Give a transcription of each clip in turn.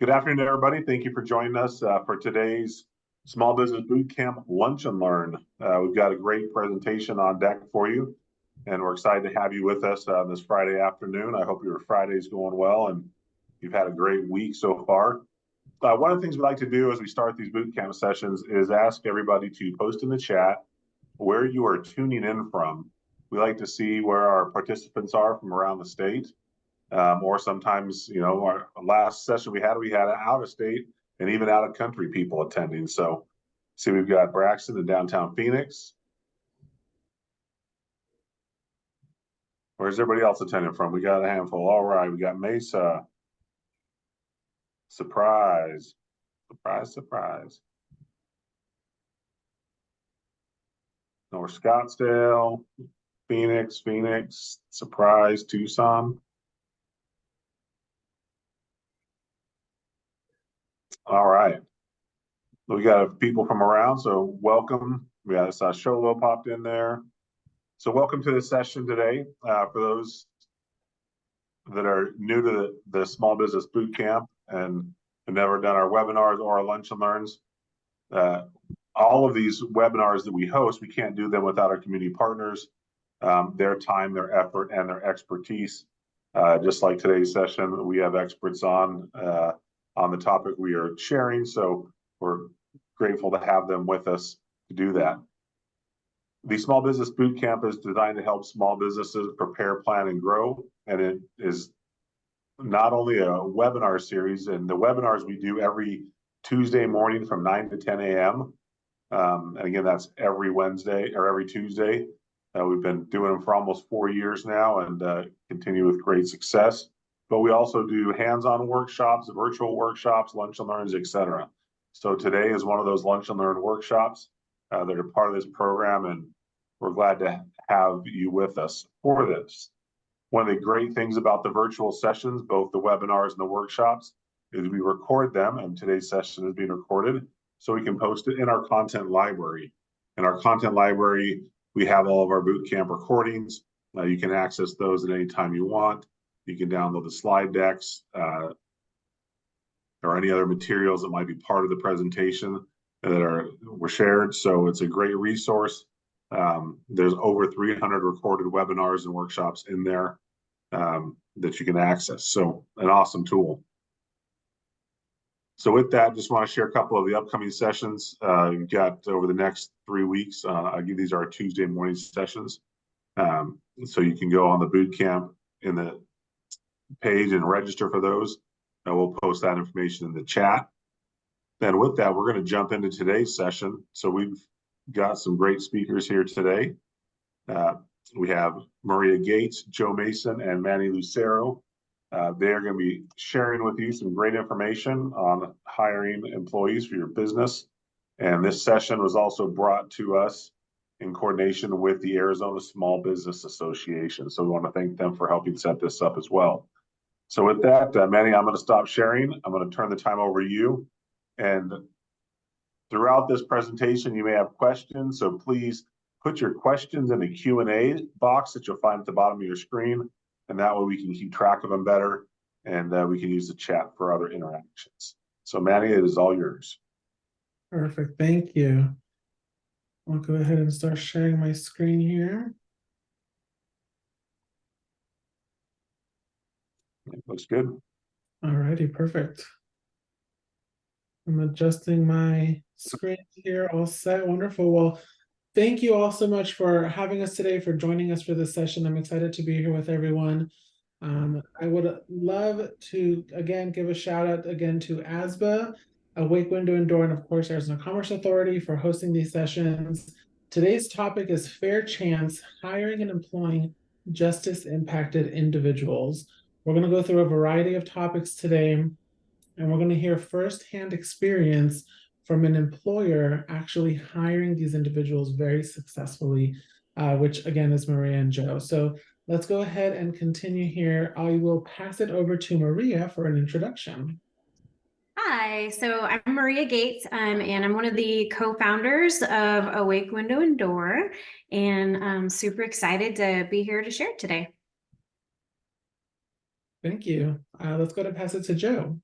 Good afternoon, everybody. Thank you for joining us for today's Small Business Bootcamp Lunch and Learn. We've got a great presentation on deck for you, and we're excited to have you with us this Friday afternoon. I hope your Friday's going well and you've had a great week so far. One of the things we like to do as we start these bootcamp sessions is ask everybody to post in the chat where you are tuning in from. We like to see where our participants are from around the state. Or sometimes, our last session we had out of state and even out of country people attending. So, see, we've got Braxton in downtown Phoenix. Where's everybody else attending from? We got a handful. All right, we got Mesa. Surprise, surprise, surprise. North Scottsdale, Phoenix, surprise, Tucson. All right. We got people from around, so welcome. We got Sholo popped in there. So welcome to the session today. For those that are new to the Small Business Bootcamp and have never done our webinars or our lunch and learns, all of these webinars that we host, we can't do them without our community partners, their time, their effort, and their expertise. Just like today's session, we have experts on the topic we are sharing, so we're grateful to have them with us to do that. The Small Business Bootcamp is designed to help small businesses prepare, plan, and grow, and it is not only a webinar series, and the webinars we do every Tuesday morning from 9 to 10 a.m. And again, that's every Wednesday or every Tuesday. We've been doing them for almost 4 years now and continue with great success. But we also do hands-on workshops, virtual workshops, lunch and learns, etc. So today is one of those lunch and learn workshops that are part of this program, and we're glad to have you with us for this. One of the great things about the virtual sessions, both the webinars and the workshops, is we record them, and today's session is being recorded, so we can post it in our content library. In our content library, we have all of our bootcamp recordings. You can access those at any time you want. You can download the slide decks or any other materials that might be part of the presentation that were shared. So it's a great resource. There's over 300 recorded webinars and workshops in there that you can access. So an awesome tool. So with that, just want to share a couple of the upcoming sessions we've got over the next 3 weeks. These are our Tuesday morning sessions. So you can go on the bootcamp in the page and register for those. And we'll post that information in the chat. Then with that, we're going to jump into today's session. So we've got some great speakers here today. We have Maria Gates, Joe Mason, and Manny Lucero. They are going to be sharing with you some great information on hiring employees for your business. And this session was also brought to us in coordination with the Arizona Small Business Association. So we want to thank them for helping set this up as well. So with that, Manny, I'm going to stop sharing. I'm going to turn the time over to you. And throughout this presentation, you may have questions. So please put your questions in the Q&A box that you'll find at the bottom of your screen. And that way we can keep track of them better. And we can use the chat for other interactions. So Manny, it is all yours. Perfect. Thank you. I'll go ahead and start sharing my screen here. It looks good. All righty, perfect. I'm adjusting my screen here. All set. Wonderful. Well, thank you all so much for having us today, for joining us for this session. I'm excited to be here with everyone. I would love to, again, give a shout out again to ASBA, Awake Window and Door, and of course, Arizona Commerce Authority for hosting these sessions. Today's topic is Fair Chance, Hiring and Employing Justice-Impacted Individuals. We're going to go through a variety of topics today, and we're going to hear firsthand experience from an employer actually hiring these individuals very successfully, which again is Maria and Joe. So let's go ahead and continue here. I will pass it over to Maria for an introduction. Hi, so I'm Maria Gates, and I'm one of the co-founders of Awake Window and Door, and I'm super excited to be here to share today. Thank you. Let's go to pass it to Joe.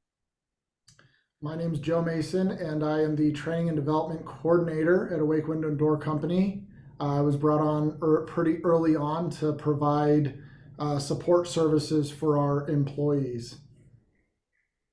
My name is Joe Mason, and I am the Training and Development Coordinator at Awake Window and Door Company. I was brought on pretty early on to provide support services for our employees.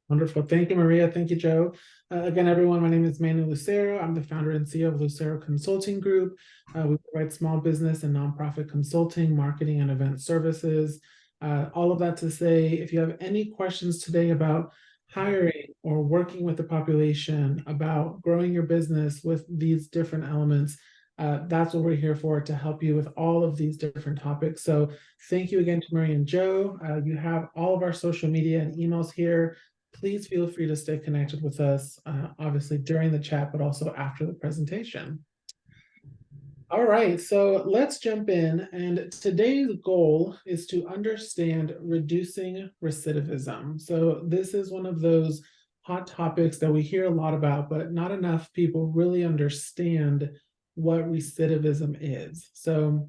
Wonderful. Thank you, Maria. Thank you, Joe. Again, everyone, my name is Manny Lucero. I'm the founder and CEO of Lucero Consulting Group. We provide small business and nonprofit consulting, marketing, and event services. All of that to say, if you have any questions today about hiring or working with the population, about growing your business with these different elements, that's what we're here for, to help you with all of these different topics. So thank you again to Maria and Joe. You have all of our social media and emails here. Please feel free to stay connected with us, obviously during the chat, but also after the presentation. All right, so let's jump in. And today's goal is to understand reducing recidivism. So this is one of those hot topics that we hear a lot about, but not enough people really understand what recidivism is. So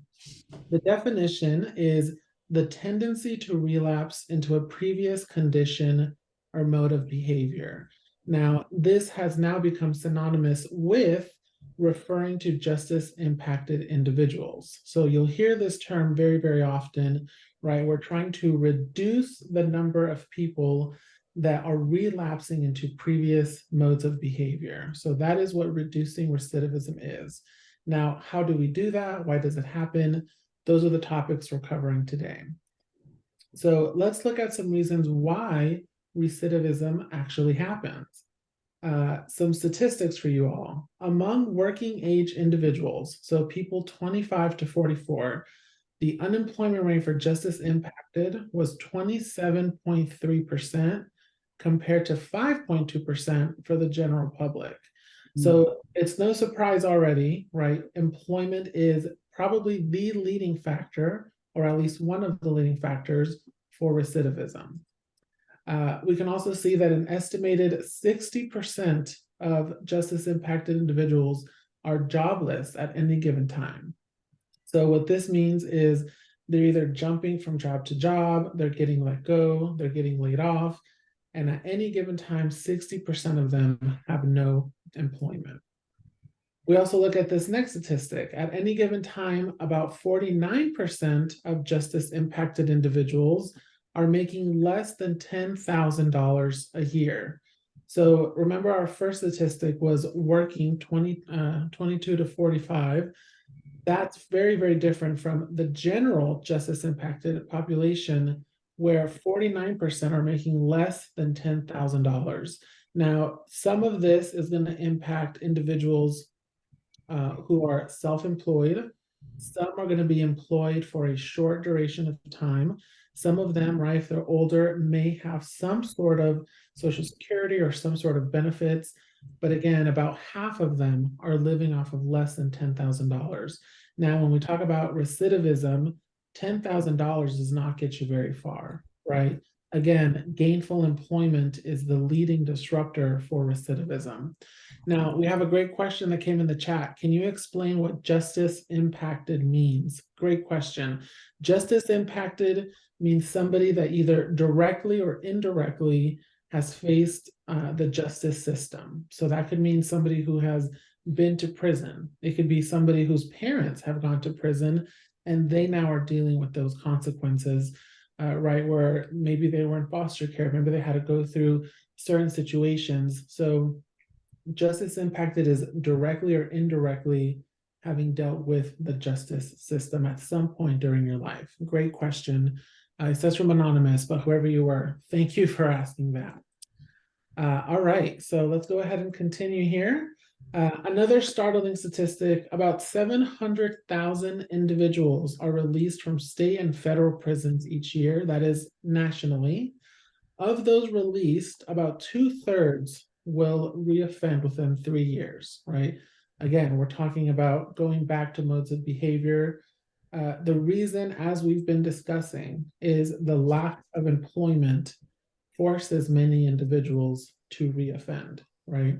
the definition is the tendency to relapse into a previous condition or mode of behavior. Now, this has now become synonymous with referring to justice impacted individuals. So you'll hear this term very, very often, right? We're trying to reduce the number of people that are relapsing into previous modes of behavior. So that is what reducing recidivism is. Now, how do we do that? Why does it happen? Those are the topics we're covering today. So let's look at some reasons why recidivism actually happens. Some statistics for you all. Among working age individuals, so people 25 to 44, the unemployment rate for justice impacted was 27.3% compared to 5.2% for the general public. So it's no surprise already, right? Employment is probably the leading factor, or at least one of the leading factors for recidivism. We can also see that an estimated 60% of justice impacted individuals are jobless at any given time. So what this means is they're either jumping from job to job, they're getting let go, they're getting laid off, and at any given time, 60% of them have no employment. We also look at this next statistic. At any given time, about 49% of justice impacted individuals are making less than $10,000 a year. So remember, our first statistic was working 22 to 45. That's very, very different from the general justice impacted population, where 49% are making less than $10,000. Now, some of this is going to impact individuals who are self-employed. Some are going to be employed for a short duration of time. Some of them, right, if they're older, may have some sort of Social Security or some sort of benefits. But again, about half of them are living off of less than $10,000. Now, when we talk about recidivism, $10,000 does not get you very far, right? Again, gainful employment is the leading disruptor for recidivism. Now, we have a great question that came in the chat. Can you explain what justice impacted means? Great question. Justice impacted means somebody that either directly or indirectly has faced the justice system. So that could mean somebody who has been to prison. It could be somebody whose parents have gone to prison and they now are dealing with those consequences, right? Where maybe they were in foster care, maybe they had to go through certain situations. So justice impacted is directly or indirectly having dealt with the justice system at some point during your life. Great question. It says from anonymous, but whoever you were, thank you for asking that. All right, so let's go ahead and continue here. Another startling statistic, about 700,000 individuals are released from state and federal prisons each year, that is nationally. Of those released, about 2/3 will reoffend within 3 years, right? Again, we're talking about going back to modes of behavior. The reason, as we've been discussing, is the lack of employment forces many individuals to reoffend, right?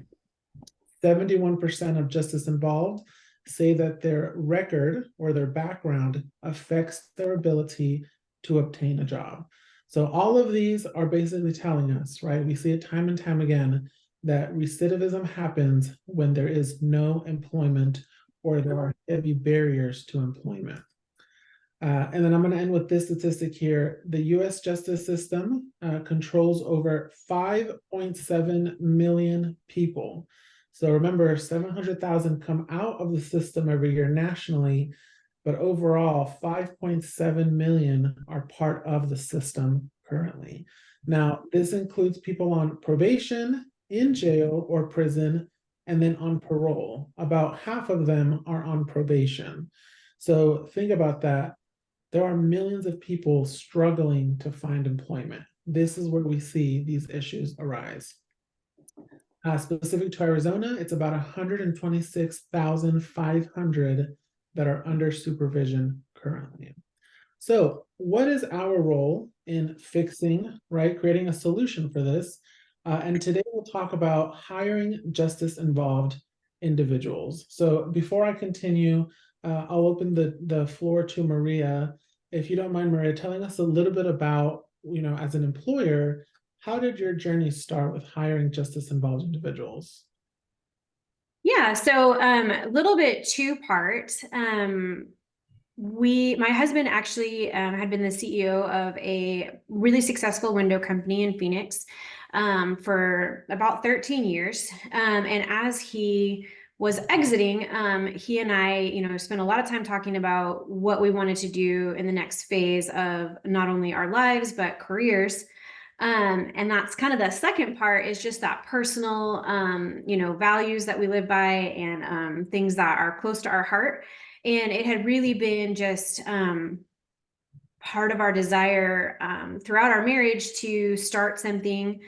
71% of justice involved say that their record or their background affects their ability to obtain a job. So all of these are basically telling us, right? We see it time and time again, that recidivism happens when there is no employment or there are heavy barriers to employment. And then I'm going to end with this statistic here. The US justice system controls over 5.7 million people. So remember, 700,000 come out of the system every year nationally, but overall, 5.7 million are part of the system currently. Now, this includes people on probation, in jail or prison, and then on parole. About half of them are on probation. So think about that. There are millions of people struggling to find employment. This is where we see these issues arise. Specific to Arizona, it's about 126,500 that are under supervision currently. So what is our role in fixing, right, creating a solution for this? And today we'll talk about hiring justice-involved individuals. So before I continue, I'll open the floor to Maria. If you don't mind, Maria, telling us a little bit about, as an employer, how did your journey start with hiring justice-involved individuals? Yeah, so a little bit two-part. My husband actually had been the CEO of a really successful window company in Phoenix for about 13 years. And as he was exiting, he and I, spent a lot of time talking about what we wanted to do in the next phase of not only our lives, but careers. And that's kind of the second part, is just that personal, values that we live by and things that are close to our heart. And it had really been just part of our desire throughout our marriage to start something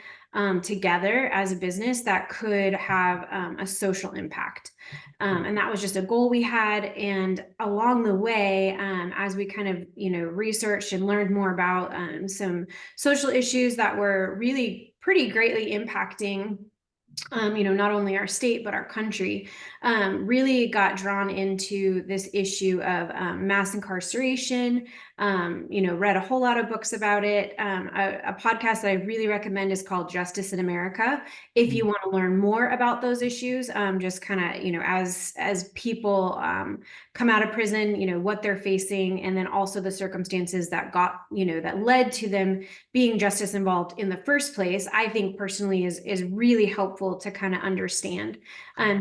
together as a business that could have a social impact. And that was just a goal we had. And along the way, as we kind of, researched and learned more about some social issues that were really pretty greatly impacting not only our state, but our country, really got drawn into this issue of mass incarceration, read a whole lot of books about it. A podcast that I really recommend is called Justice in America. If you want to learn more about those issues, just kind of, as people come out of prison, what they're facing, and then also the circumstances that that led to them being justice involved in the first place, I think personally is really helpful to kind of understand.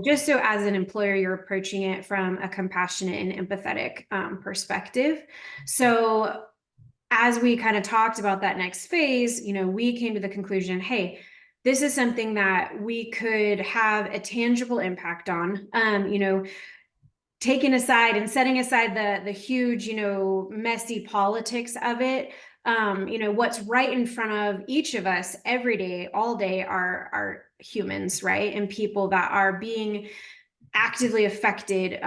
Just so as an employer, you're approaching it from a compassionate and empathetic perspective. So as we kind of talked about that next phase, we came to the conclusion, hey, this is something that we could have a tangible impact on. Taking aside and setting aside the huge, messy politics of it, what's right in front of each of us every day, all day, are humans, right? And people that are being actively affected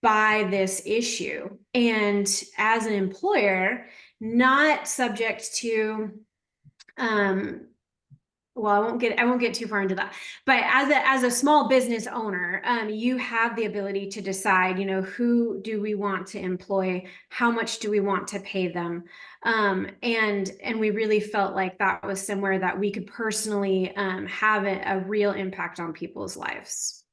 by this issue. And as an employer, not subject to well, I won't get too far into that, but as a small business owner, you have the ability to decide, who do we want to employ, how much do we want to pay them, and we really felt like that was somewhere that we could personally have a real impact on people's lives.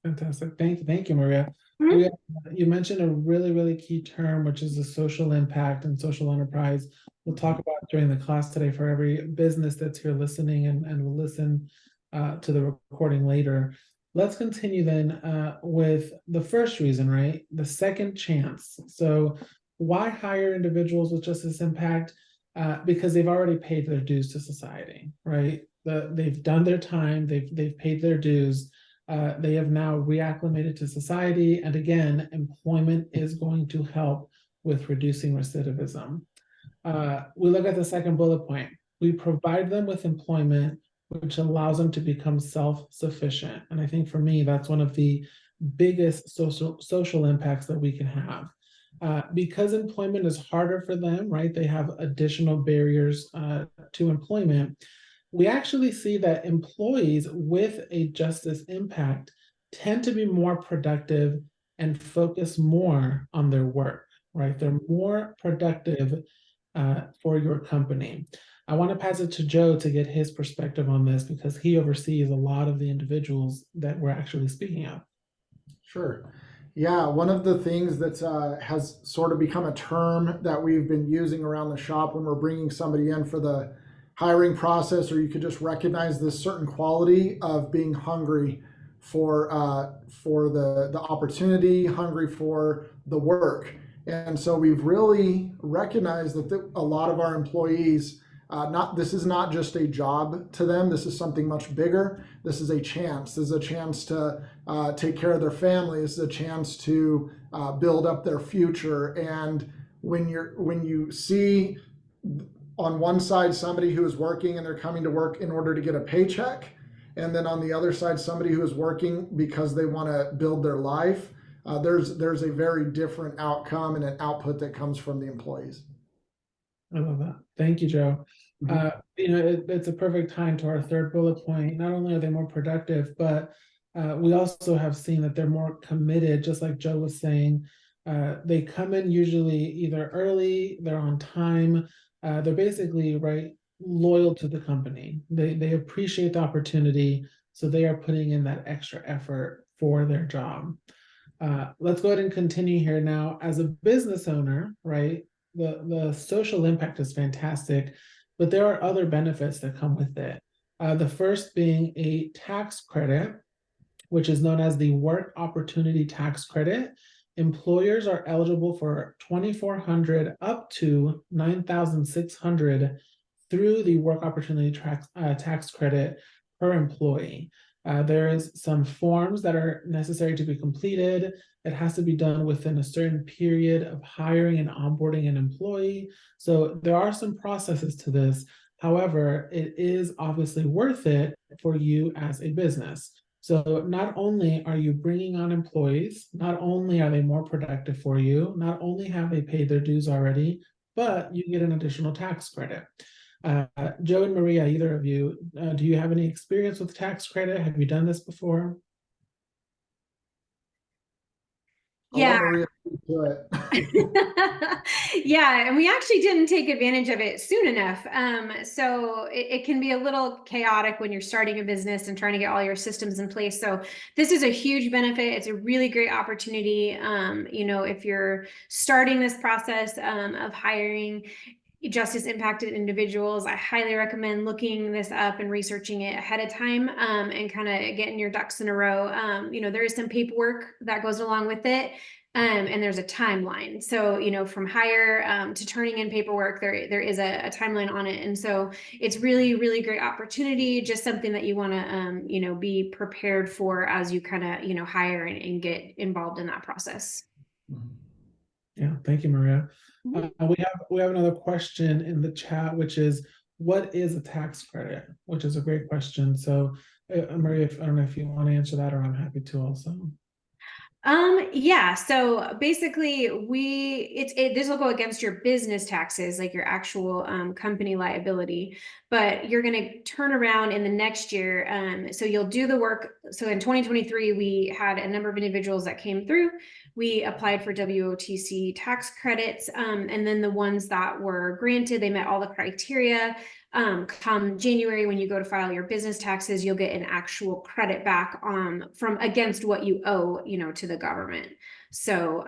Fantastic. Thank you, Maria. Mm-hmm. Maria, you mentioned a really, really key term, which is the social impact and social enterprise. We'll talk about during the class today for every business that's here listening and will listen to the recording later. Let's continue then with the first reason, right? The second chance. So why hire individuals with justice impact? Because they've already paid their dues to society, right? They've done their time, they've paid their dues. They have now reacclimated to society. And again, employment is going to help with reducing recidivism. We look at the second bullet point. We provide them with employment, which allows them to become self-sufficient. And I think for me, that's one of the biggest social impacts that we can have. Because employment is harder for them, right? They have additional barriers to employment. We actually see that employees with a justice impact tend to be more productive and focus more on their work, right? They're more productive for your company. I want to pass it to Joe to get his perspective on this because he oversees a lot of the individuals that we're actually speaking of. Sure. Yeah, one of the things that has sort of become a term that we've been using around the shop when we're bringing somebody in for the hiring process, or you could just recognize this certain quality of being hungry for the opportunity, hungry for the work. And so we've really recognized that a lot of our employees, this is not just a job to them. This is something much bigger. This is a chance. This is a chance to take care of their family. This is a chance to build up their future. And when you see on one side somebody who is working and they're coming to work in order to get a paycheck, and then on the other side somebody who is working because they want to build their life, there's a very different outcome and an output that comes from the employees. I love that. Thank you, Joe. It's a perfect time to our third bullet point. Not only are they more productive, but we also have seen that they're more committed, just like Joe was saying. They come in usually either early, they're on time, they're basically loyal to the company. They appreciate the opportunity, so they are putting in that extra effort for their job. Let's go ahead and continue here now. As a business owner, the social impact is fantastic, but there are other benefits that come with it. The first being a tax credit, which is known as the Work Opportunity Tax Credit. Employers are eligible for $2,400 up to $9,600 through the Work Opportunity Tax Credit per employee. There is some forms that are necessary to be completed. It has to be done within a certain period of hiring and onboarding an employee. So there are some processes to this. However, it is obviously worth it for you as a business. So not only are you bringing on employees, not only are they more productive for you, not only have they paid their dues already, but you get an additional tax credit. Joe and Maria, either of you, do you have any experience with tax credit? Have you done this before? Yeah. Maria do it. Yeah, and we actually didn't take advantage of it soon enough. So it can be a little chaotic when you're starting a business and trying to get all your systems in place. So this is a huge benefit. It's a really great opportunity. If you're starting this process of hiring justice impacted individuals, I highly recommend looking this up and researching it ahead of time, and kind of getting your ducks in a row. There is some paperwork that goes along with it, and there's a timeline. So from hire to turning in paperwork, there is a timeline on it, and so it's really, really great opportunity. Just something that you want to be prepared for as you kind of hire and get involved in that process. Yeah, thank you, Maria. We have another question in the chat, which is, what is a tax credit? Which is a great question. So, Maria, I don't know if you want to answer that, or I'm happy to also. Yeah, so basically this will go against your business taxes, like your actual company liability, but you're going to turn around in the next year. So you'll do the work. So in 2023, we had a number of individuals that came through. We applied for WOTC tax credits, and then the ones that were granted, they met all the criteria. Come January, when you go to file your business taxes, you'll get an actual credit back from against what you owe, to the government. So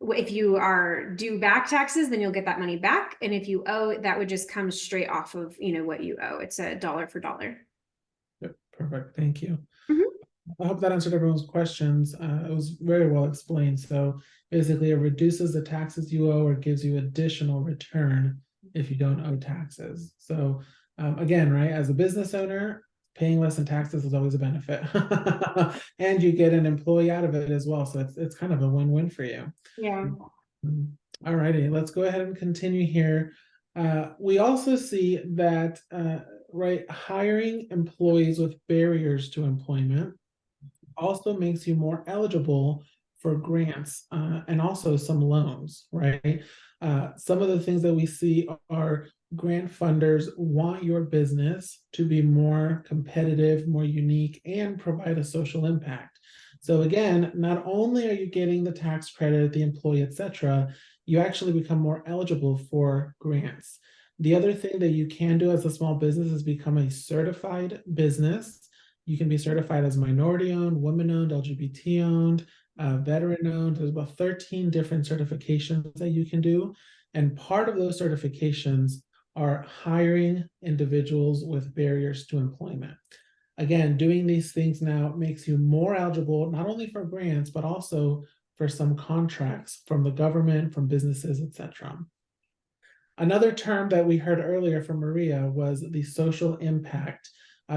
if you are due back taxes, then you'll get that money back. And if you owe, that would just come straight off of, what you owe. It's a dollar for dollar. Yep, perfect. Thank you. I hope that answered everyone's questions. It was very well explained. So basically, it reduces the taxes you owe or gives you additional return if you don't owe taxes. So again, as a business owner, paying less in taxes is always a benefit. And you get an employee out of it as well. So it's kind of a win-win for you. Yeah. All righty, let's go ahead and continue here. We also see that hiring employees with barriers to employment also makes you more eligible for grants and also some loans, some of the things that we see are grant funders want your business to be more competitive, more unique, and provide a social impact. So again, not only are you getting the tax credit, the employee, etc., you actually become more eligible for grants. The other thing that you can do as a small business is become a certified business. You can be certified as minority-owned, women-owned, LGBT-owned, veteran-owned. There's about 13 different certifications that you can do. And part of those certifications are hiring individuals with barriers to employment. Again, doing these things now makes you more eligible, not only for grants, but also for some contracts from the government, from businesses, etc. Another term that we heard earlier from Maria was the social impact.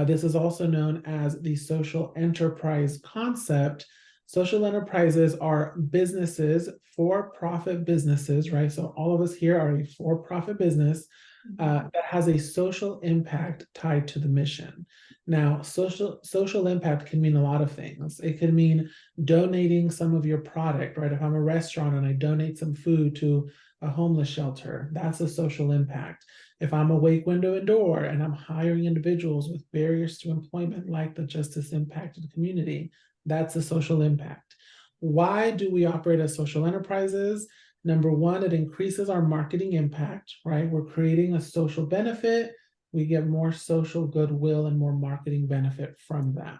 This is also known as the social enterprise concept. Social enterprises are businesses, for-profit businesses, right? So all of us here are a for-profit business that has a social impact tied to the mission. Now, social impact can mean a lot of things. It can mean donating some of your product, right? If I'm a restaurant and I donate some food to a homeless shelter, that's a social impact. If I'm Awake Window and Door and I'm hiring individuals with barriers to employment, like the justice impacted community, that's a social impact. Why do we operate as social enterprises? Number one, it increases our marketing impact, right? We're creating a social benefit. We get more social goodwill and more marketing benefit from that.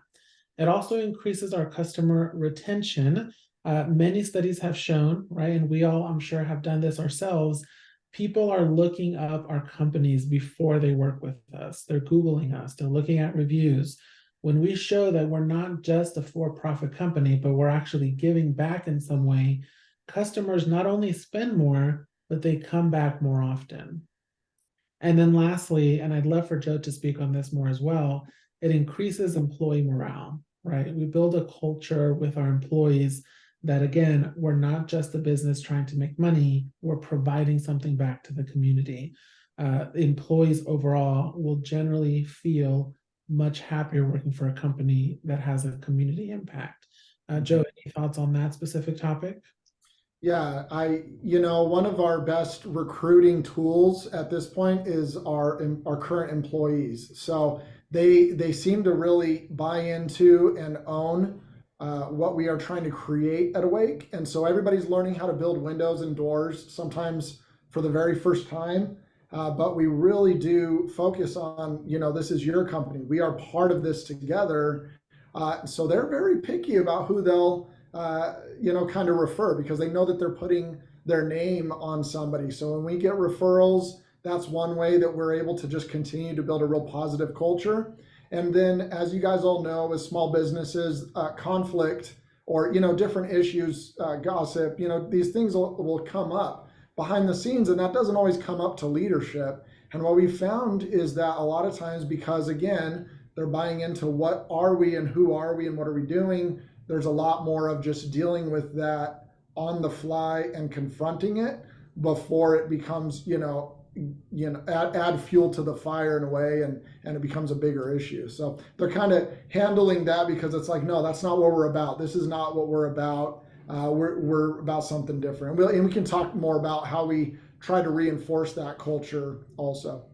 It also increases our customer retention. Many studies have shown, right, and we all, I'm sure, have done this ourselves, people are looking up our companies before they work with us. They're Googling us, they're looking at reviews. When we show that we're not just a for-profit company, but we're actually giving back in some way, customers not only spend more, but they come back more often. And then lastly, and I'd love for Joe to speak on this more as well, it increases employee morale, right? We build a culture with our employees that, again, we're not just a business trying to make money, we're providing something back to the community. Employees overall will generally feel much happier working for a company that has a community impact. Joe, any thoughts on that specific topic? Yeah, one of our best recruiting tools at this point is our current employees. So they seem to really buy into and own what we are trying to create at Awake. And so everybody's learning how to build windows and doors, sometimes for the very first time. But we really do focus on, this is your company. We are part of this together. So they're very picky about who they'll kind of refer, because they know that they're putting their name on somebody. So when we get referrals, that's one way that we're able to just continue to build a real positive culture. And then, as you guys all know, with small businesses, conflict or, different issues, gossip, these things will come up behind the scenes, and that doesn't always come up to leadership. And what we found is that a lot of times, because again, they're buying into what are we and who are we and what are we doing, there's a lot more of just dealing with that on the fly and confronting it before it becomes, add fuel to the fire in a way, and it becomes a bigger issue. So they're kind of handling that, because it's like, no, that's not what we're about. This is not what we're about. We're about something different. And we can talk more about how we try to reinforce that culture also.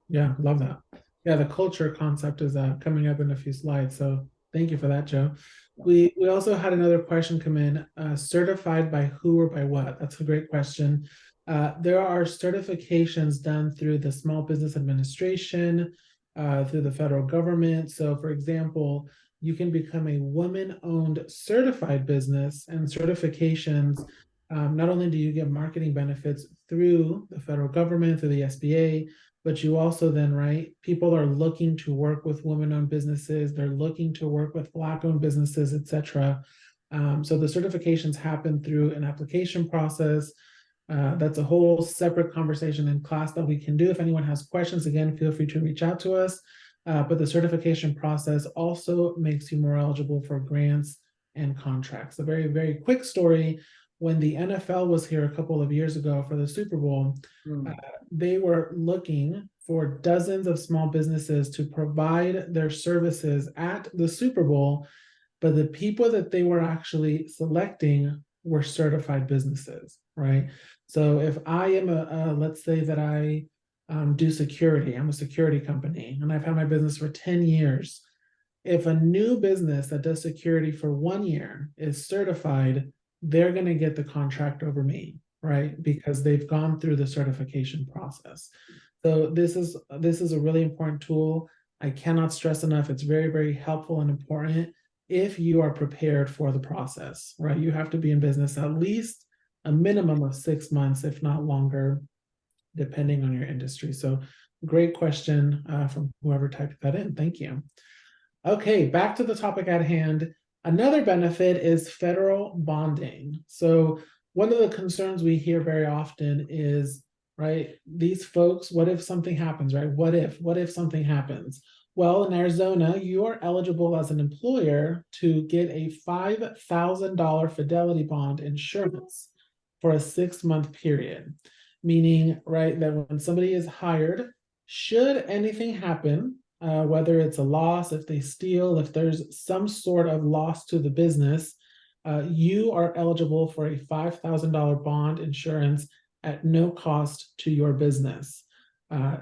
Yeah, love that. Yeah, the culture concept is coming up in a few slides. So thank you for that, Joe. We also had another question come in, certified by who or by what? That's a great question. There are certifications done through the Small Business Administration, through the federal government. So for example, you can become a woman-owned certified business, and certifications, not only do you get marketing benefits through the federal government, through the SBA, but you also then, right, people are looking to work with women-owned businesses, they're looking to work with Black-owned businesses, etc. So the certifications happen through an application process. That's a whole separate conversation in class that we can do. If anyone has questions, again, feel free to reach out to us. But the certification process also makes you more eligible for grants and contracts. A very, very quick story. When the NFL was here a couple of years ago for the Super Bowl, they were looking for dozens of small businesses to provide their services at the Super Bowl, but the people that they were actually selecting were certified businesses, right? So if I am let's say that I do security, I'm a security company, and I've had my business for 10 years. If a new business that does security for 1 year is certified, they're going to get the contract over me, right? Because they've gone through the certification process. So this is a really important tool. I cannot stress enough. It's very, very helpful and important if you are prepared for the process, right? You have to be in business at least a minimum of 6 months, if not longer, depending on your industry. So great question from whoever typed that in. Thank you. Okay, back to the topic at hand. Another benefit is federal bonding. So one of the concerns we hear very often is, right, these folks, what if something happens, right? What if something happens? Well, in Arizona, you are eligible as an employer to get a $5,000 fidelity bond insurance for a 6-month period, meaning, right, that when somebody is hired, should anything happen, whether it's a loss, if they steal, if there's some sort of loss to the business, you are eligible for a $5,000 bond insurance at no cost to your business.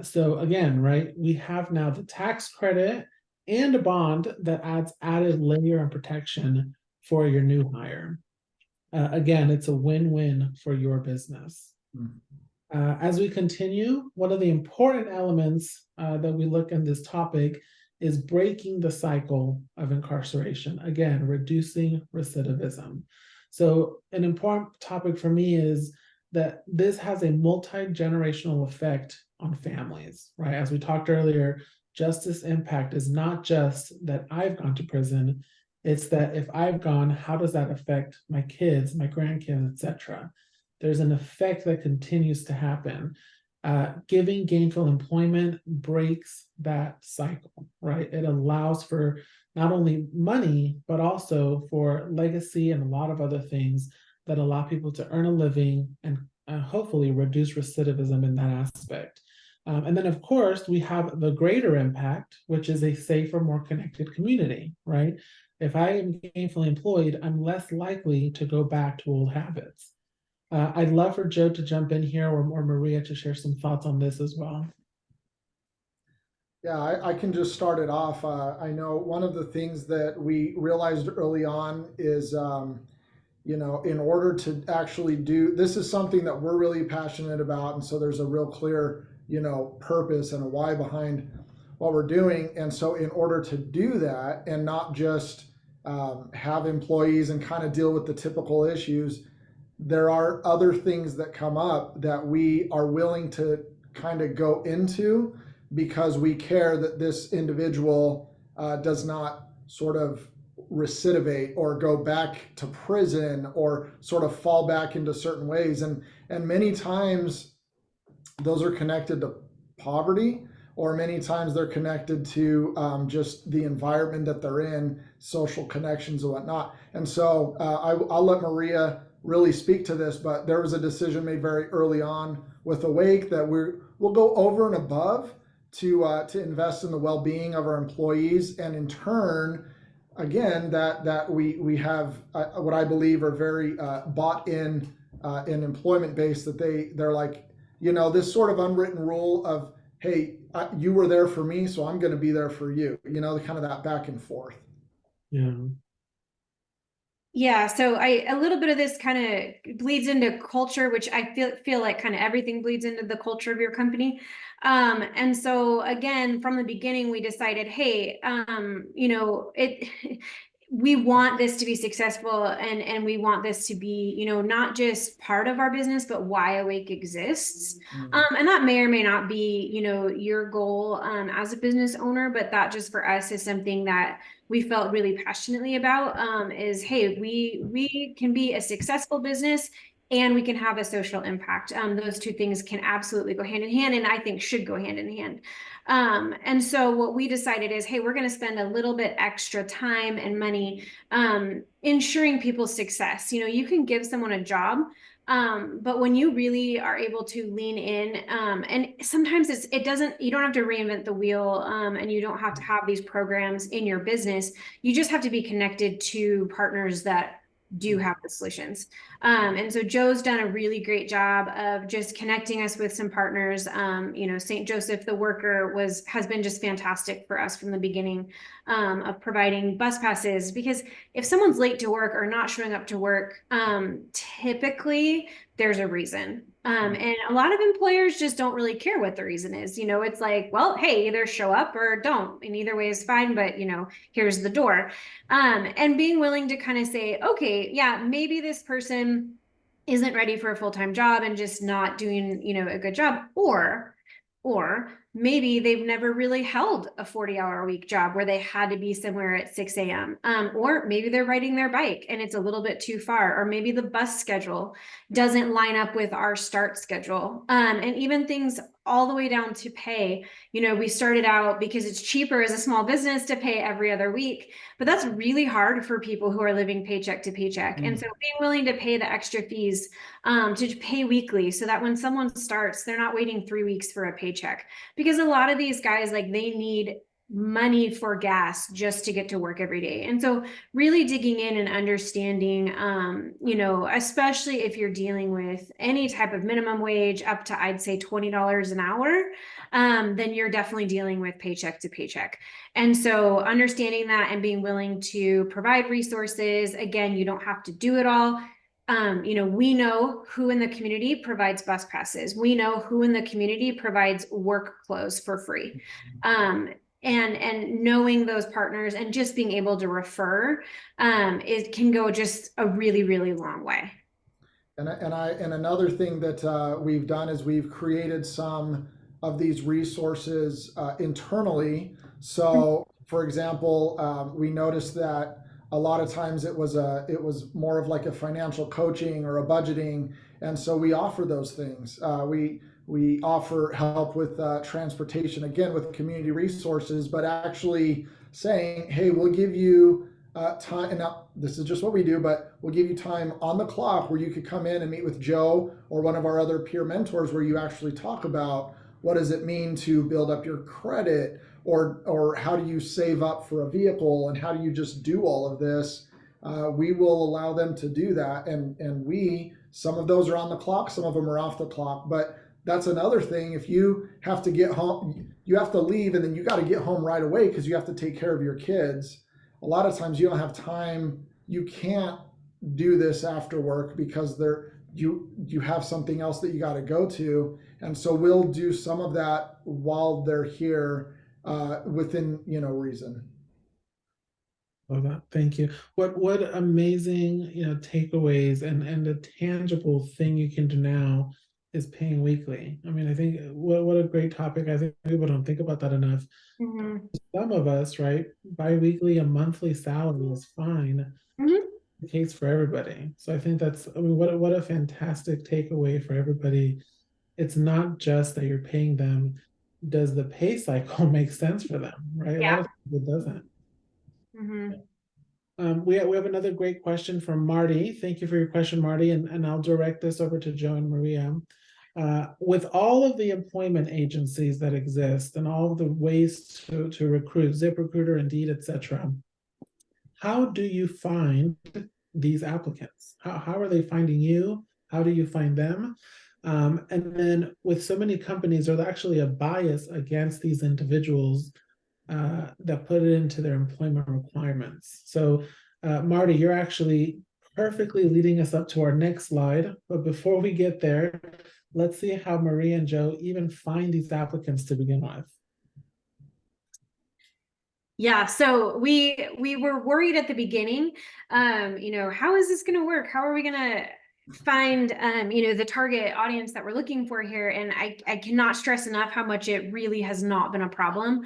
So again, right, we have now the tax credit and a bond that adds added layer of protection for your new hire. Again, it's a win-win for your business. As we continue, one of the important elements that we look in this topic is breaking the cycle of incarceration. Again, reducing recidivism. So an important topic for me is that this has a multi-generational effect on families, right? As we talked earlier, justice impact is not just that I've gone to prison, it's that if I've gone, how does that affect my kids, my grandkids, etc.? There's an effect that continues to happen. Giving gainful employment breaks that cycle, right? It allows for not only money, but also for legacy and a lot of other things that allow people to earn a living and hopefully reduce recidivism in that aspect. And then, of course, we have the greater impact, which is a safer, more connected community, right? If I am gainfully employed, I'm less likely to go back to old habits. I'd love for Joe to jump in here or Maria to share some thoughts on this as well. Yeah, I can just start it off. I know one of the things that we realized early on is, in order to actually do, this is something that we're really passionate about. And so there's a real clear, purpose and a why behind what we're doing. And so in order to do that and not just have employees and kind of deal with the typical issues, there are other things that come up that we are willing to kind of go into because we care that this individual does not sort of recidivate or go back to prison or sort of fall back into certain ways. And many times those are connected to poverty, or many times they're connected to just the environment that they're in, social connections and whatnot. And so I'll let Maria really speak to this, but there was a decision made very early on with Awake that we'll go over and above to invest in the well-being of our employees, and in turn, again, that we have what I believe are very bought in employment base, that they're like, this sort of unwritten rule of, hey, you were there for me, so I'm going to be there for you, kind of that back and forth. Yeah. Yeah, so a little bit of this kind of bleeds into culture, which I feel like kind of everything bleeds into the culture of your company. And so again, from the beginning, we decided, hey, we want this to be successful, and we want this to be, not just part of our business, but why Awake exists. And that may or may not be, your goal as a business owner, but that just for us is something that we felt really passionately about, is, hey, we can be a successful business and we can have a social impact. Those two things can absolutely go hand in hand, and I think should go hand in hand. And so what we decided is, hey, we're going to spend a little bit extra time and money ensuring people's success. You can give someone a job, but when you really are able to lean in, and sometimes you don't have to reinvent the wheel, and you don't have to have these programs in your business. You just have to be connected to partners that do have the solutions. And so Joe's done a really great job of just connecting us with some partners. St. Joseph the Worker has been just fantastic for us from the beginning, of providing bus passes, because if someone's late to work or not showing up to work, typically there's a reason. And a lot of employers just don't really care what the reason is. It's like, well, hey, either show up or don't, and either way is fine, but here's the door. And being willing to kind of say, okay, yeah, maybe this person isn't ready for a full-time job and just not doing, a good job, or maybe they've never really held a 40-hour-a-week job where they had to be somewhere at 6 a.m. Or maybe they're riding their bike and it's a little bit too far, or maybe the bus schedule doesn't line up with our start schedule. And even things all the way down to pay. We started out because it's cheaper as a small business to pay every other week, but that's really hard for people who are living paycheck to paycheck. And so being willing to pay the extra fees, to pay weekly, so that when someone starts, they're not waiting 3 weeks for a paycheck, because a lot of these guys, like, they need money for gas just to get to work every day. And so really digging in and understanding, especially if you're dealing with any type of minimum wage up to, I'd say, $20 an hour, then you're definitely dealing with paycheck to paycheck. And so understanding that and being willing to provide resources, again, you don't have to do it all. We know who in the community provides bus passes. We know who in the community provides work clothes for free. And knowing those partners and just being able to refer, it can go just a really, really long way. And another thing that we've done is we've created some of these resources internally. So, for example, we noticed that a lot of times it was more of like a financial coaching or a budgeting, and so we offer those things. We offer help with transportation, again with community resources, but actually saying, hey, we'll give you time. And now this is just what we do, but we'll give you time on the clock where you could come in and meet with Joe or one of our other peer mentors, where you actually talk about what does it mean to build up your credit, or how do you save up for a vehicle, and how do you just do all of this. We will allow them to do that, and some of those are on the clock, some of them are off the clock. But that's another thing. If you have to get home, you have to leave, and then you got to get home right away because you have to take care of your kids. A lot of times you don't have time. You can't do this after work because you have something else that you got to go to, and so we'll do some of that while they're here, within reason. Love that. Thank you. What amazing, takeaways, and a tangible thing you can do now is paying weekly. I mean, I think what a great topic. I think people don't think about that enough. Mm-hmm. Some of us, right, bi-weekly, a monthly salary is fine. Mm-hmm. The case for everybody. So I think that's, I mean, what a fantastic takeaway for everybody. It's not just that you're paying them. Does the pay cycle make sense for them, right? Yeah. A lot of times it doesn't. Mm-hmm. We have another great question from Marty. Thank you for your question, Marty, and I'll direct this over to Joe and Maria. With all of the employment agencies that exist and all of the ways to recruit, ZipRecruiter, Indeed, etc., how do you find these applicants? How are they finding you? How do you find them? And then with so many companies, there's actually a bias against these individuals that put it into their employment requirements. So, Marty, you're actually perfectly leading us up to our next slide. But before we get there, let's see how Maria and Joe even find these applicants to begin with. Yeah, so we were worried at the beginning, how is this going to work? How are we going to find, the target audience that we're looking for here? And I cannot stress enough how much it really has not been a problem.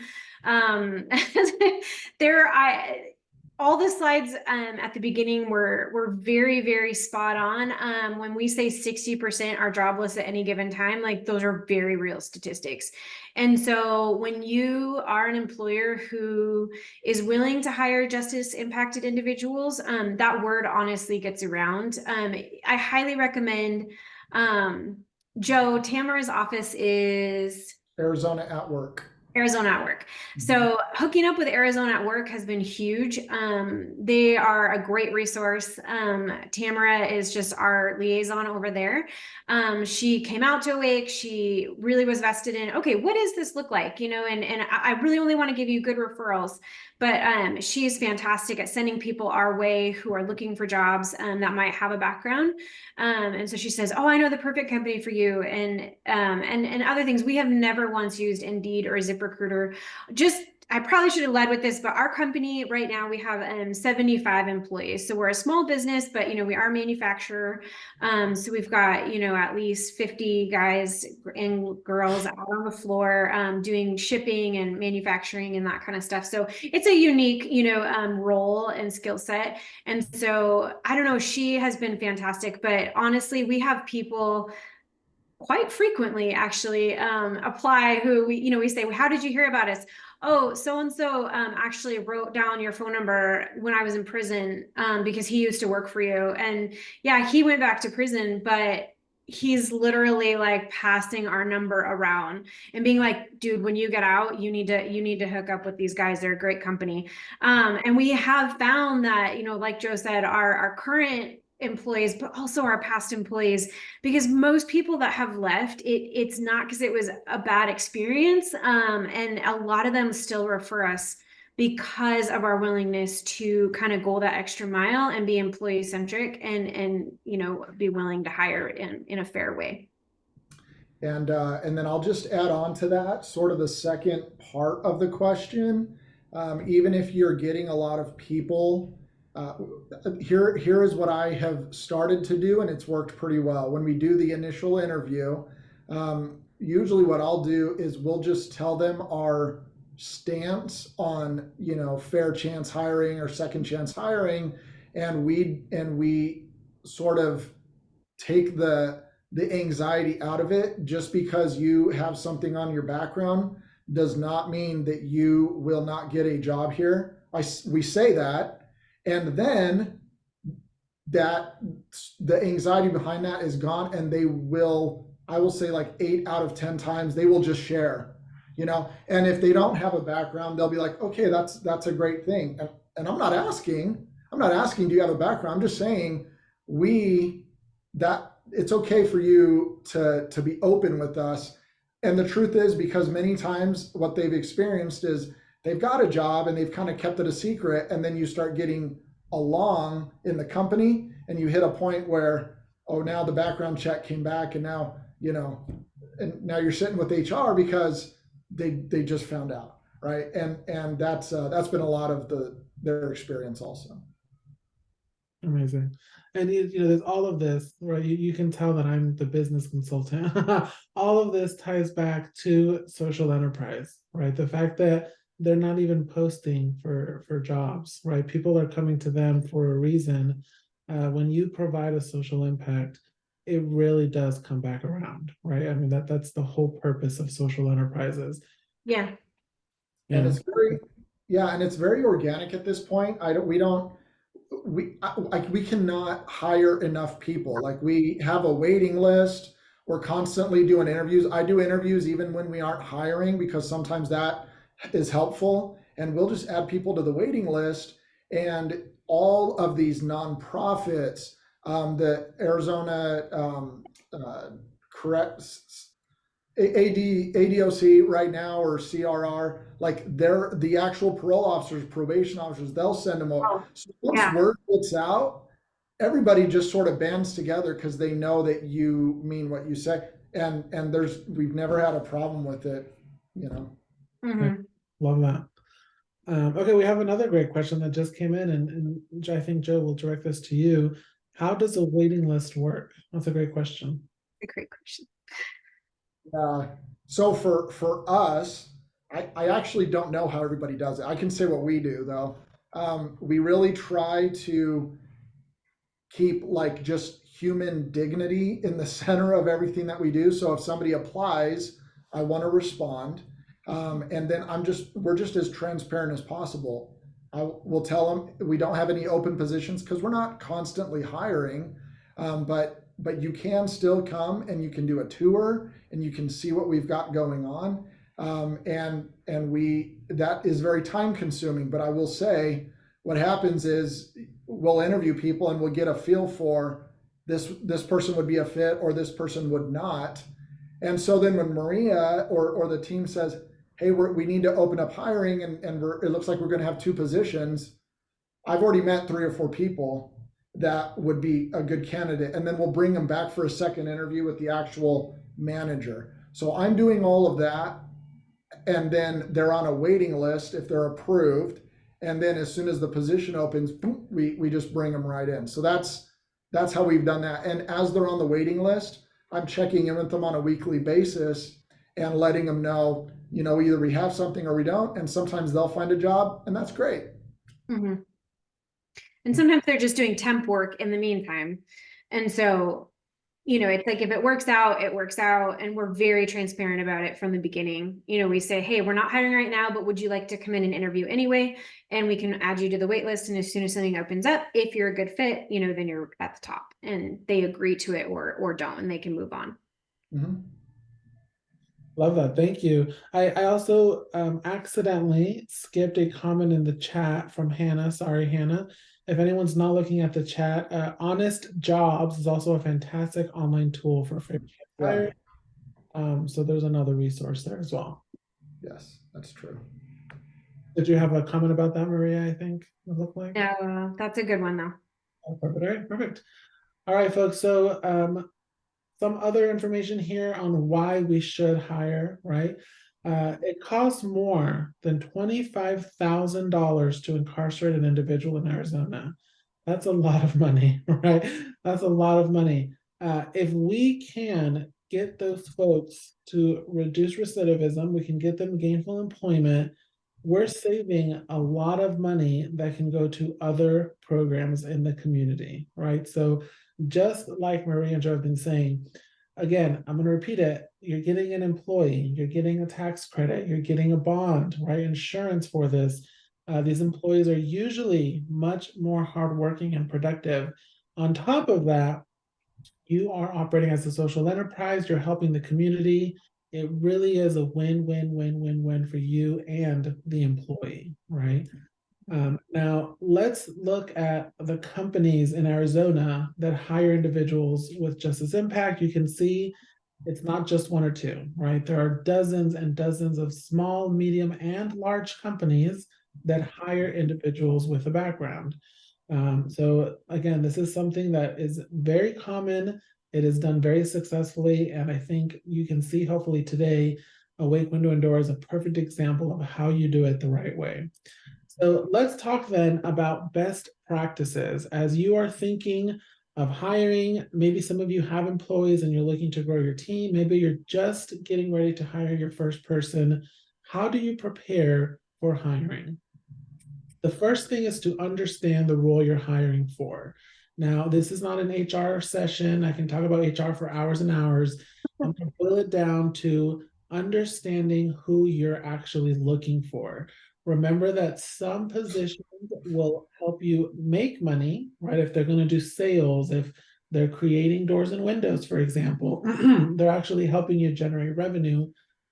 All the slides at the beginning were very, very spot on. When we say 60% are jobless at any given time, like, those are very real statistics. And so when you are an employer who is willing to hire justice impacted individuals, that word honestly gets around. I highly recommend, Joe, Tamara's office is Arizona at Work. Arizona at Work. So hooking up with Arizona at Work has been huge. They are a great resource. Tamara is just our liaison over there. She came out to Awake. She really was vested in, okay, what does this look like? You know, and I really only want to give you good referrals. But she is fantastic at sending people our way who are looking for jobs that might have a background. And so she says, "Oh, I know the perfect company for you," and other things. We have never once used Indeed or ZipRecruiter. I probably should have led with this, but our company right now, we have 75 employees. So we're a small business, but we are a manufacturer. So we've got at least 50 guys and girls out on the floor doing shipping and manufacturing and that kind of stuff. So it's a unique role and skill set. And so I don't know, she has been fantastic, but honestly, we have people quite frequently actually apply who we say, well, how did you hear about us? Oh, so-and-so actually wrote down your phone number when I was in prison because he used to work for you. And yeah, he went back to prison, but he's literally like passing our number around and being like, dude, when you get out, you need to hook up with these guys. They're a great company. And we have found that, like Joe said, our current employees, but also our past employees, because most people that have left, it's not because it was a bad experience. And a lot of them still refer us because of our willingness to kind of go that extra mile and be employee centric and be willing to hire in a fair way. And then I'll just add on to that, sort of the second part of the question. Even if you're getting a lot of people, here is what I have started to do, and it's worked pretty well. When we do the initial interview, usually what I'll do is we'll just tell them our stance on fair chance hiring or second chance hiring, and we sort of take the anxiety out of it. Just because you have something on your background does not mean that you will not get a job here. We say that, and then that the anxiety behind that is gone, and I will say like 8 out of 10 times they will just share, and if they don't have a background, they'll be like, okay, that's a great thing. And I'm not asking, do you have a background? I'm just saying that it's okay for you to be open with us. And the truth is, because many times what they've experienced is they've got a job and they've kind of kept it a secret, and then you start getting along in the company and you hit a point where, oh, now the background check came back, and now now you're sitting with HR because they just found out, right? And that's been a lot of their experience also. Amazing. And there's all of this, right? You can tell that I'm the business consultant. All of this ties back to social enterprise, right? The fact that they're not even posting for jobs, right? People are coming to them for a reason. When you provide a social impact, it really does come back around, right? I mean, that's the whole purpose of social enterprises. Yeah. And it's very organic at this point. We cannot hire enough people. Like, we have a waiting list. We're constantly doing interviews. I do interviews even when we aren't hiring, because sometimes that is helpful. And we'll just add people to the waiting list. And all of these nonprofits, the Arizona ADOC right now, or CRR, like they're the actual parole officers, probation officers, they'll send them over. So once word gets out, everybody just sort of bands together because they know that you mean what you say. And we've never had a problem with it, Mm-hmm. Love that. Okay, we have another great question that just came in, and I think Joe will direct this to you. How does a waiting list work? That's a great question. A great question. So for us, I actually don't know how everybody does it. I can say what we do, though. We really try to keep like just human dignity in the center of everything that we do. So if somebody applies, I want to respond. And then we're just as transparent as possible. I will tell them we don't have any open positions because we're not constantly hiring, but you can still come and you can do a tour and you can see what we've got going on. And we that is very time consuming. But I will say, what happens is we'll interview people and we'll get a feel for this person would be a fit or this person would not. And so then when Maria or the team says, hey, we need to open up hiring and it looks like we're going to have 2 positions, I've already met 3 or 4 people that would be a good candidate. And then we'll bring them back for a second interview with the actual manager. So I'm doing all of that. And then they're on a waiting list if they're approved. And then as soon as the position opens, boom, we just bring them right in. So that's how we've done that. And as they're on the waiting list, I'm checking in with them on a weekly basis and letting them know, either we have something or we don't. And sometimes they'll find a job, and that's great. Mhm. And sometimes they're just doing temp work in the meantime. And so, it's like if it works out, it works out. And we're very transparent about it from the beginning. We say, hey, we're not hiring right now, but would you like to come in and interview anyway? And we can add you to the wait list. And as soon as something opens up, if you're a good fit, then you're at the top. And they agree to it or don't, and they can move on. Mm-hmm. Love that. Thank you. I also accidentally skipped a comment in the chat from Hannah. Sorry, Hannah. If anyone's not looking at the chat, Honest Jobs is also a fantastic online tool for hiring. So there's another resource there as well. Yes, that's true. Did you have a comment about that, Maria? I think it looked like. No, that's a good one though. Oh, perfect. All right, perfect. All right, folks. So some other information here on why we should hire, right? It costs more than $25,000 to incarcerate an individual in Arizona. That's a lot of money, right? That's a lot of money. If we can get those folks to reduce recidivism, we can get them gainful employment, we're saving a lot of money that can go to other programs in the community, right? So just like Maria and Joe have been saying, again, I'm going to repeat it. You're getting an employee, you're getting a tax credit, you're getting a bond, right? Insurance for this. These employees are usually much more hardworking and productive. On top of that, you are operating as a social enterprise, you're helping the community. It really is a win-win-win-win-win for you and the employee, right? Now, let's look at the companies in Arizona that hire individuals with justice impact. You can see it's not just 1 or 2, right? There are dozens and dozens of small, medium, and large companies that hire individuals with a background. So again, this is something that is very common. It is done very successfully. And I think you can see hopefully today, Awake Window and Door is a perfect example of how you do it the right way. So let's talk then about best practices. As you are thinking of hiring, maybe some of you have employees and you're looking to grow your team. Maybe you're just getting ready to hire your first person. How do you prepare for hiring? The first thing is to understand the role you're hiring for. Now, this is not an HR session. I can talk about HR for hours and hours. I'm going to boil it down to understanding who you're actually looking for. Remember that some positions will help you make money, right? If they're going to do sales, if they're creating doors and windows, for example, they're actually helping you generate revenue.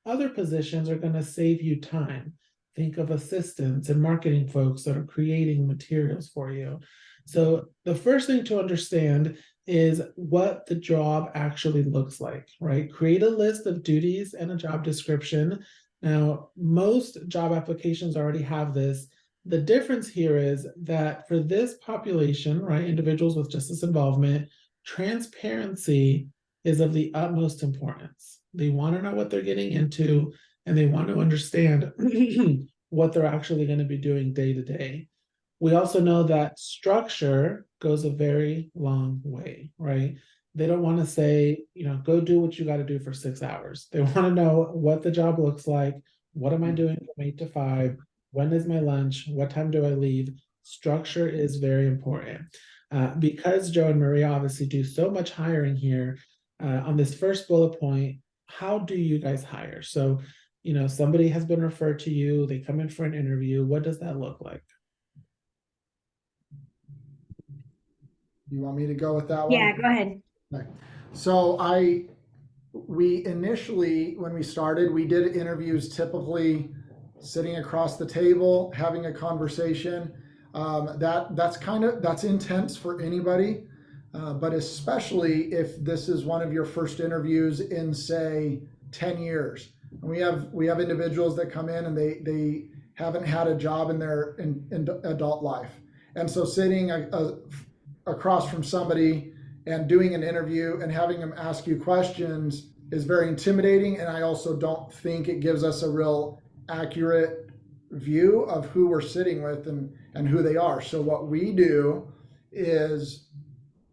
Other positions are going to save you time. Think of assistants and marketing folks that are creating materials for you. So the first thing to understand is what the job actually looks like, right? Create a list of duties and a job description. Now, most job applications already have this. The difference here is that for this population, right, individuals with justice involvement, transparency is of the utmost importance. They want to know what they're getting into, and they want to understand what they're actually going to be doing day to day. We also know that structure goes a very long way, right? They don't want to say, go do what you got to do for 6 hours. They want to know what the job looks like. What am I doing from 8 to 5? When is my lunch? What time do I leave? Structure is very important. Because Joe and Maria obviously do so much hiring here, on this first bullet point, how do you guys hire? So, somebody has been referred to you, they come in for an interview. What does that look like? You want me to go with that one? Yeah, go ahead. Okay. So we initially, when we started, we did interviews typically sitting across the table, having a conversation. That's intense for anybody, but especially if this is one of your first interviews in, say, 10 years. And we have individuals that come in and they haven't had a job in their in adult life, and so sitting across from somebody and doing an interview and having them ask you questions is very intimidating. And I also don't think it gives us a real accurate view of who we're sitting with and who they are. So what we do is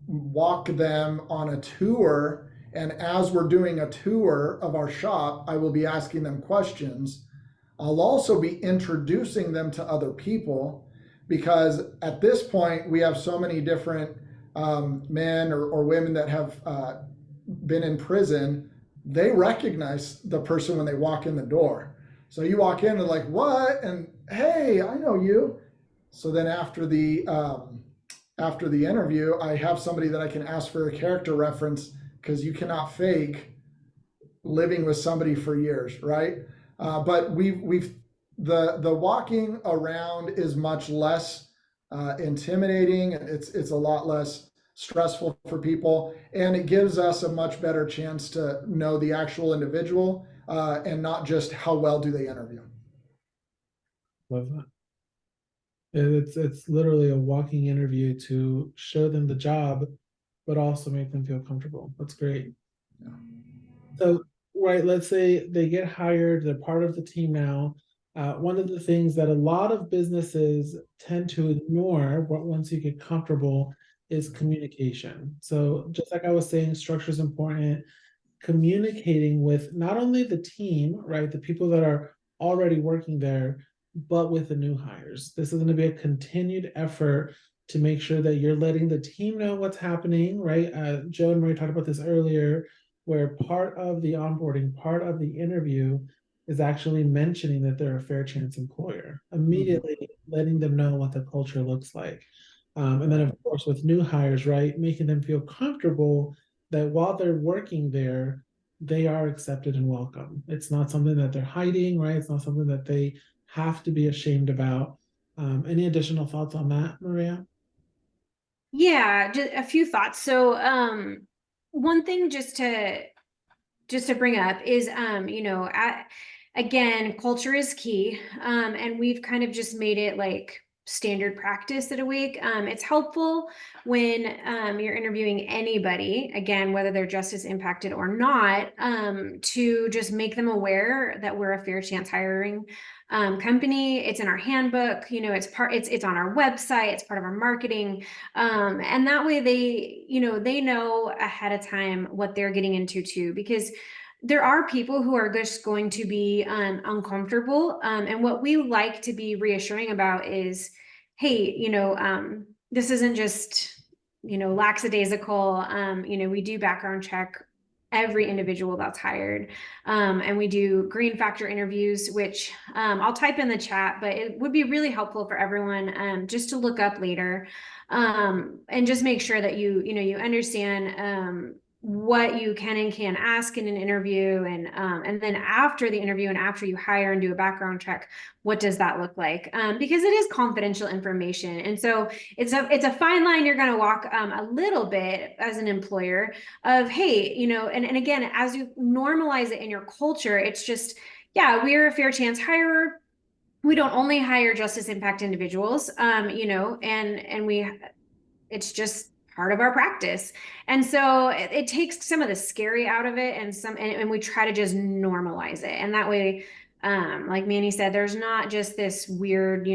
walk them on a tour. And as we're doing a tour of our shop, I will be asking them questions. I'll also be introducing them to other people, because at this point we have so many different men or women that have been in prison. They recognize the person when they walk in the door. So you walk in and like, what? And hey, I know you. So then after the interview, I have somebody that I can ask for a character reference, because you cannot fake living with somebody for years, right? But the walking around is much less intimidating. It's a lot less stressful for people, and it gives us a much better chance to know the actual individual, and not just how well do they interview. Love that. It's literally a walking interview to show them the job, but also make them feel comfortable. That's great. Yeah. So, right, let's say they get hired, they're part of the team now. One of the things that a lot of businesses tend to ignore once you get comfortable is communication. So just like I was saying, structure is important. Communicating with not only the team, right, the people that are already working there, but with the new hires. This is going to be a continued effort to make sure that you're letting the team know what's happening, right? Joe and Marie talked about this earlier, where part of the onboarding, part of the interview is actually mentioning that they're a fair chance employer, immediately letting them know what the culture looks like. And then, of course, with new hires, right, making them feel comfortable that while they're working there, they are accepted and welcome. It's not something that they're hiding, right? It's not something that they have to be ashamed about. Any additional thoughts on that, Maria? Yeah, just a few thoughts. So, one thing just to bring up is, again, culture is key. And we've kind of just made it like standard practice at Awake. It's helpful when you're interviewing anybody, again, whether they're justice impacted or not, to just make them aware that we're a fair chance hiring company. It's in our handbook, it's on our website, it's part of our marketing. And that way they know ahead of time what they're getting into too, because there are people who are just going to be uncomfortable. And what we like to be reassuring about is, hey, this isn't just, lackadaisical. We do background check every individual that's hired. And we do green factor interviews, which I'll type in the chat, but it would be really helpful for everyone just to look up later, and just make sure that you understand what you can and can't ask in an interview, and then after the interview and after you hire and do a background check, what does that look like? Because it is confidential information, and so it's a fine line you're going to walk a little bit as an employer of, hey, and again, as you normalize it in your culture, it's just, yeah, we're a fair chance hirer. We don't only hire justice impact individuals, and it's just part of our practice. And so it takes some of the scary out of it, and we try to just normalize it. And that way, like Manny said, there's not just this weird,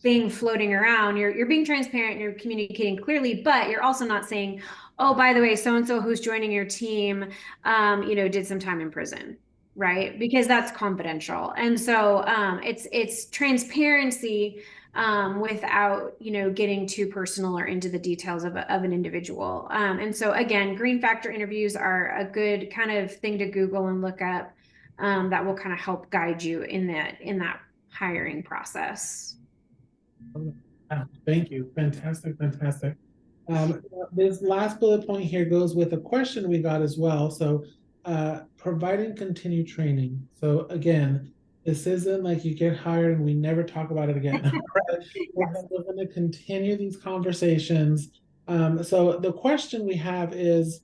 thing floating around. You're being transparent, you're communicating clearly, but you're also not saying, oh, by the way, so-and-so who's joining your team, did some time in prison, right? Because that's confidential. And so it's transparency without, getting too personal or into the details of an individual. And so again, green factor interviews are a good kind of thing to Google and look up, that will kind of help guide you in that hiring process. Thank you. Fantastic, fantastic. This last bullet point here goes with a question we got as well. So, providing continued training. So again, this isn't like you get hired and we never talk about it again. Right? We're going to continue these conversations. So the question we have is,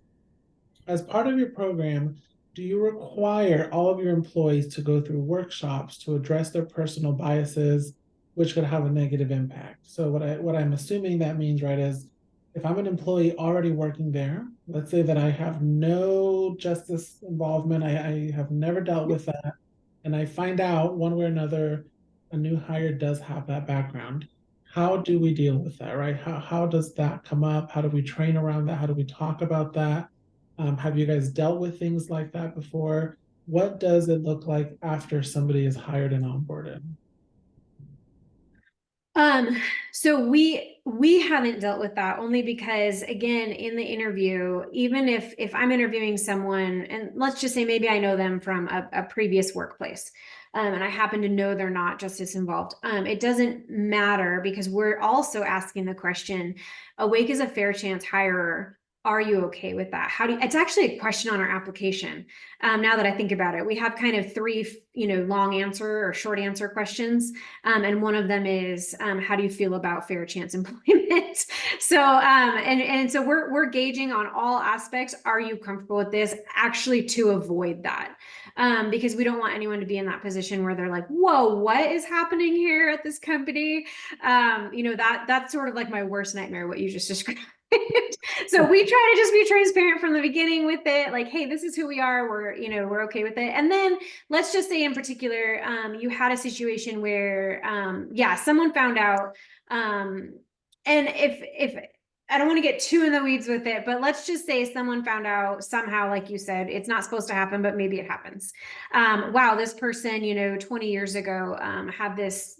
as part of your program, do you require all of your employees to go through workshops to address their personal biases, which could have a negative impact? So what I'm assuming that means, right, is if I'm an employee already working there, let's say that I have no justice involvement, I have never dealt with that, and I find out one way or another a new hire does have that background. How do we deal with that, right? How does that come up? How do we train around that? How do we talk about that? Have you guys dealt with things like that before? What does it look like after somebody is hired and onboarded? So we haven't dealt with that only because, again, in the interview, even if I'm interviewing someone, and let's just say maybe I know them from a previous workplace, and I happen to know they're not justice involved, it doesn't matter because we're also asking the question, Awake is a fair chance hirer. Are you okay with that? It's actually a question on our application. Now that I think about it, we have kind of three, long answer or short answer questions. And one of them is, how do you feel about fair chance employment? So, and so we're gauging on all aspects. Are you comfortable with this? Actually, to avoid that, because we don't want anyone to be in that position where they're like, "Whoa, what is happening here at this company?" That's sort of like my worst nightmare. What you just described. So we try to just be transparent from the beginning with it, like, hey, this is who we are. We're okay with it. And then let's just say in particular, you had a situation where, someone found out, and if I don't want to get too in the weeds with it, but let's just say someone found out somehow, like you said, it's not supposed to happen, but maybe it happens. Wow, this person, 20 years ago, had this,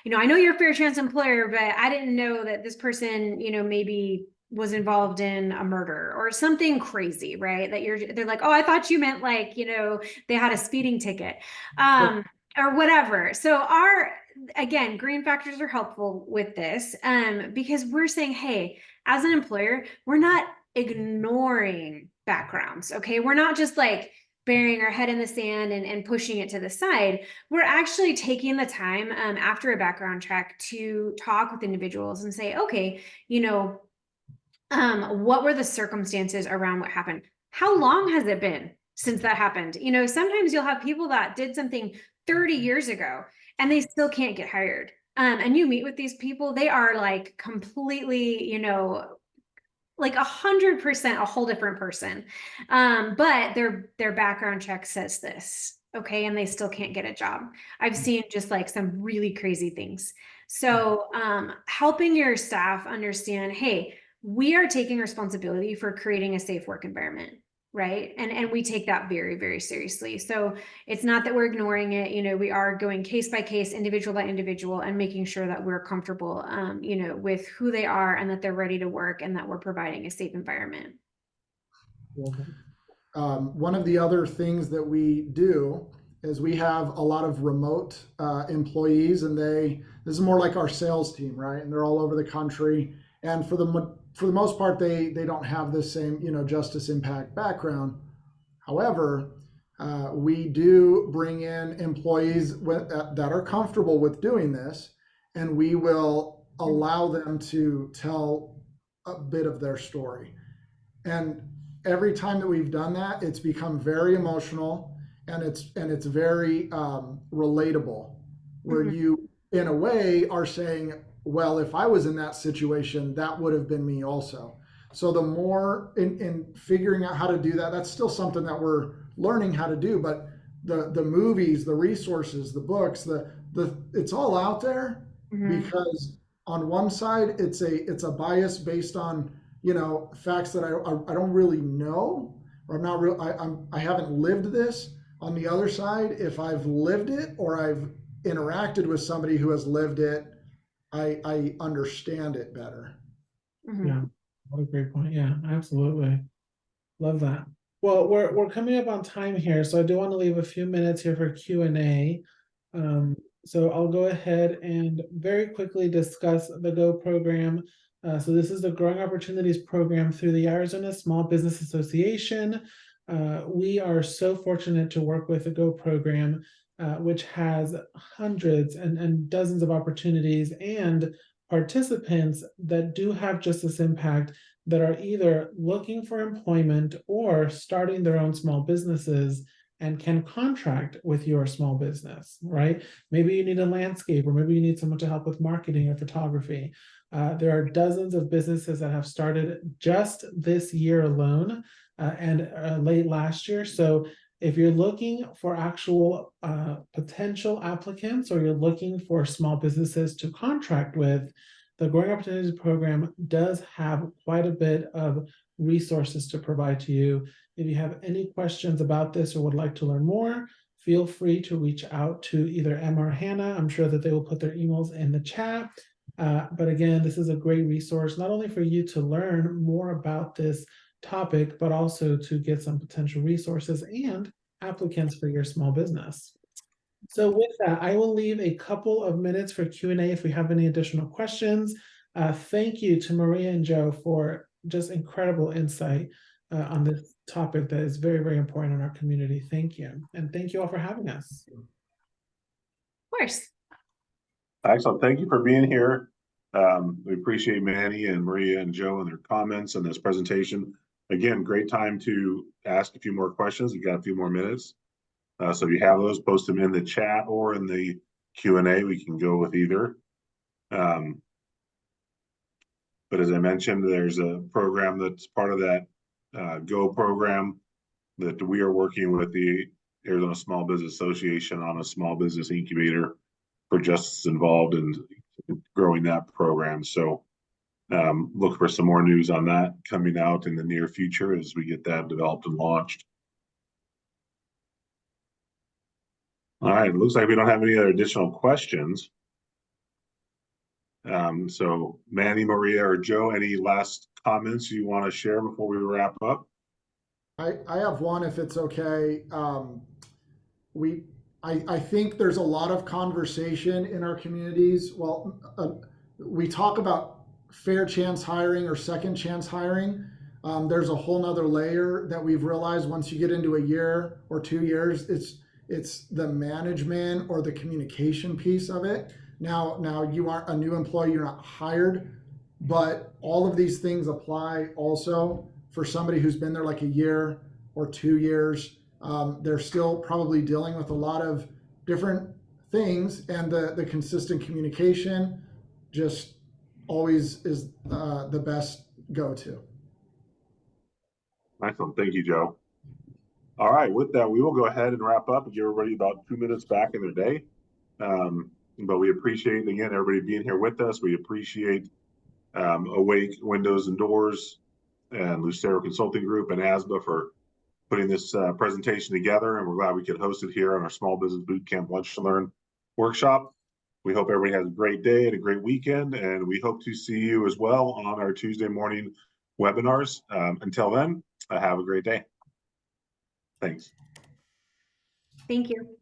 I know you're a fair chance employer, but I didn't know that this person, maybe was involved in a murder or something crazy, right? They're like, oh, I thought you meant like, they had a speeding ticket, or whatever. So again, green factors are helpful with this, because we're saying, hey, as an employer, we're not ignoring backgrounds. Okay. We're not just like burying our head in the sand and pushing it to the side. We're actually taking the time, after a background check, to talk with individuals and say, okay, what were the circumstances around what happened? How long has it been since that happened? Sometimes you'll have people that did something 30 years ago and they still can't get hired. And you meet with these people, they are like completely, like 100% a whole different person. But their background check says this, okay, and they still can't get a job. I've seen just like some really crazy things. So helping your staff understand, hey, we are taking responsibility for creating a safe work environment, right? And we take that very, very seriously. So it's not that we're ignoring it. We are going case by case, individual by individual, and making sure that we're comfortable, with who they are and that they're ready to work and that we're providing a safe environment. One of the other things that we do is we have a lot of remote employees, and this is more like our sales team, right? And they're all over the country. And for the most part, they don't have the same, justice impact background. However, we do bring in employees that are comfortable with doing this, and we will allow them to tell a bit of their story. And every time that we've done that, it's become very emotional, and it's very relatable, where you, in a way, are saying, well, if I was in that situation, that would have been me also. So the more in figuring out how to do that, that's still something that we're learning how to do. But the movies, the resources, the books, it's all out there, because on one side it's a bias based on facts that I don't really know, or I'm not real. I haven't lived this. On the other side, if I've lived it or I've interacted with somebody who has lived it, I understand it better. Yeah, what a great point. Yeah, absolutely. Love that. Well, we're coming up on time here, so I do want to leave a few minutes here for Q&A. So I'll go ahead and very quickly discuss the GO program. So this is the Growing Opportunities Program through the Arizona Small Business Association. We are so fortunate to work with the GO program, which has hundreds and dozens of opportunities and participants that do have just this impact, that are either looking for employment or starting their own small businesses and can contract with your small business, right? Maybe you need a landscaper, maybe you need someone to help with marketing or photography. There are dozens of businesses that have started just this year alone and late last year. So if you're looking for actual potential applicants, or you're looking for small businesses to contract with, the Growing Opportunities Program does have quite a bit of resources to provide to you. If you have any questions about this or would like to learn more, feel free to reach out to either Emma or Hannah. I'm sure that they will put their emails in the chat. But again, this is a great resource, not only for you to learn more about this topic, but also to get some potential resources and applicants for your small business. So with that, I will leave a couple of minutes for Q&A if we have any additional questions. Thank you to Maria and Joe for just incredible insight on this topic that is very, very important in our community. Thank you. And thank you all for having us. Of course. Excellent. Thank you for being here. We appreciate Manny and Maria and Joe and their comments on this presentation. Again, great time to ask a few more questions. We've got a few more minutes. So if you have those, post them in the chat or in the Q&A. We can go with either. But as I mentioned, there's a program that's part of that GO program that we are working with the Arizona Small Business Association on a small business incubator for just involved in growing that program. So look for some more news on that coming out in the near future as we get that developed and launched. All right, it looks like we don't have any other additional questions. So Manny, Maria, or Joe, any last comments you want to share before we wrap up? I have one, if it's okay. I think there's a lot of conversation in our communities. Well, we talk about fair chance hiring or second chance hiring. There's a whole nother layer that we've realized once you get into a year or 2 years, it's the management or the communication piece of it. Now you aren't a new employee, you're not hired, but all of these things apply also for somebody who's been there like a year or 2 years. They're still probably dealing with a lot of different things, and the consistent communication just always is the best go-to. Excellent. Thank you, Joe. All right, with that, we will go ahead and wrap up and give everybody about 2 minutes back in their day. But we appreciate, again, everybody being here with us. We appreciate Awake Windows and Doors and Lucero Consulting Group and ASBA for putting this presentation together, and we're glad we could host it here on our Small Business Bootcamp Lunch to Learn workshop. We hope everybody has a great day and a great weekend, and we hope to see you as well on our Tuesday morning webinars. Until then, have a great day. Thanks. Thank you.